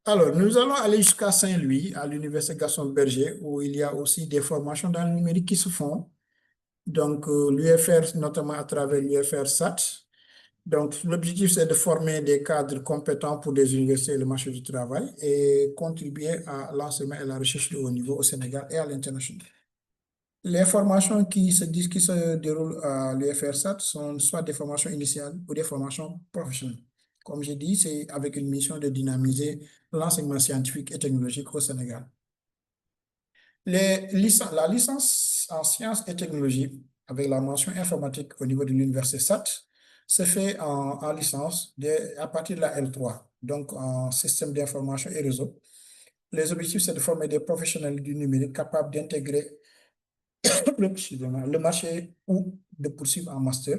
Alors, nous allons aller jusqu'à Saint-Louis, à l'Université Gaston Berger, où il y a aussi des formations dans le numérique qui se font. Donc, l'UFR, notamment à travers l'UFR SAT. Donc, l'objectif, c'est de former des cadres compétents pour les universités et le marché du travail et contribuer à l'enseignement et la recherche de haut niveau au Sénégal et à l'international. Les formations qui se déroulent à l'UFR SAT sont soit des formations initiales ou des formations professionnelles. Comme j'ai dit, c'est avec une mission de dynamiser l'enseignement scientifique et technologique au Sénégal. La licence en sciences et technologies avec la mention informatique au niveau de l'université SAT se fait en licence à partir de la L3, donc en système d'information et réseau. Les objectifs, c'est de former des professionnels du numérique capables d'intégrer le marché ou de poursuivre un master.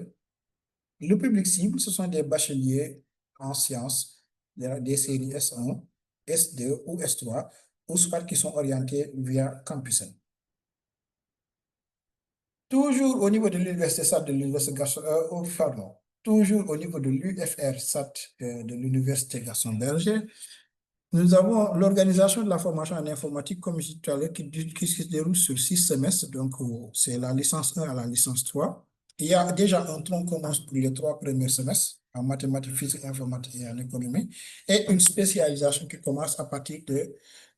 Le public cible, ce sont des bacheliers en sciences, des séries S1, S2 ou S3, ou soit qui sont orientés via Campus. Toujours au niveau de l'université SAT de l'université Gaston, pardon, toujours au niveau de l'UFR SAT de l'université Gaston Berger, nous avons l'organisation de la formation en informatique, comme je disais tout à l'heure, qui se déroule sur 6 semestres. Donc, c'est la licence 1 à la licence 3. Il y a déjà un tronc commun pour les 3 premiers semestres en mathématiques, physique, informatique et en économie, et une spécialisation qui commence à partir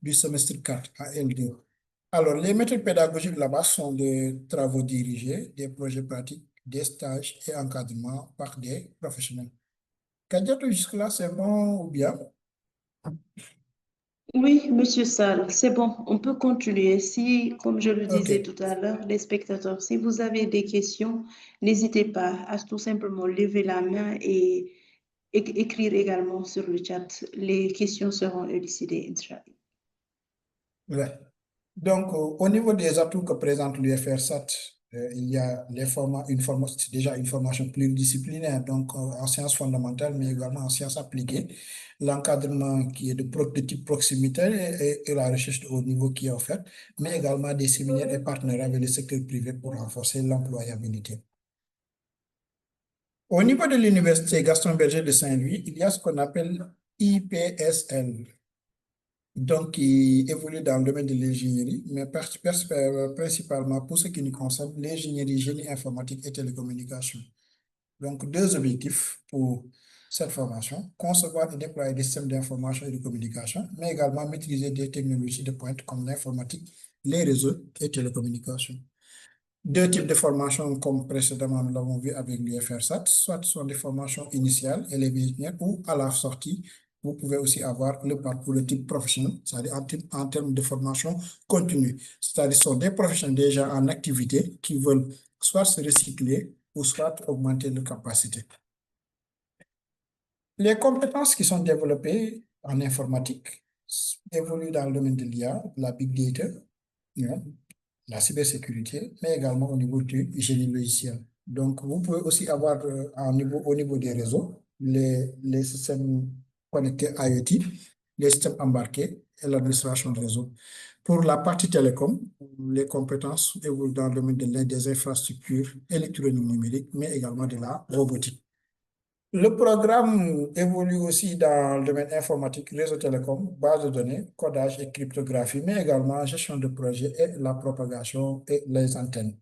du semestre 4 à L2. Alors, les méthodes pédagogiques là-bas sont des travaux dirigés, des projets pratiques, des stages et encadrement par des professionnels. Kadiatou, jusque-là, c'est bon ou bien? Oui, Monsieur Sall, c'est bon, on peut continuer. Si, comme je le OK. disais tout à l'heure, les spectateurs, si vous avez des questions, n'hésitez pas à tout simplement lever la main et écrire également sur le chat. Les questions seront élucidées, Inch'Allah. Ouais. Donc, au niveau des atouts que présente l'UFR SAT, il y a c'est déjà une formation pluridisciplinaire, donc en sciences fondamentales, mais également en sciences appliquées. L'encadrement qui est de type proximité et la recherche de haut niveau qui est offerte, mais également des séminaires et partenariats avec le secteur privé pour renforcer l'employabilité. Au niveau de l'Université Gaston Berger de Saint-Louis, il y a ce qu'on appelle IPSL, donc qui évolue dans le domaine de l'ingénierie, mais principalement pour ce qui nous concerne, l'ingénierie génie informatique et télécommunications. Donc, deux objectifs pour cette formation: concevoir et déployer des systèmes d'information et de communication, mais également maîtriser des technologies de pointe comme l'informatique, les réseaux et télécommunications. Deux types de formations, comme précédemment nous l'avons vu avec l'UFR SAT, soit ce sont des formations initiales, élèves ingénieurs, ou à la sortie, vous pouvez aussi avoir le parcours de type professionnel, c'est-à-dire en termes de formation continue. C'est-à-dire ce sont des professionnels déjà en activité qui veulent soit se recycler ou soit augmenter leurs capacités. Les compétences qui sont développées en informatique évoluent dans le domaine de l'IA, la big data, hein, la cybersécurité, mais également au niveau du génie logiciel. Donc, vous pouvez aussi avoir au niveau des réseaux, les systèmes connectés IoT, les systèmes embarqués et l'administration de réseau. Pour la partie télécom, les compétences évoluent dans le domaine des infrastructures électroniques numériques, mais également de la robotique. Le programme évolue aussi dans le domaine informatique, réseau télécom, base de données, codage et cryptographie, mais également gestion de projet et la propagation et les antennes.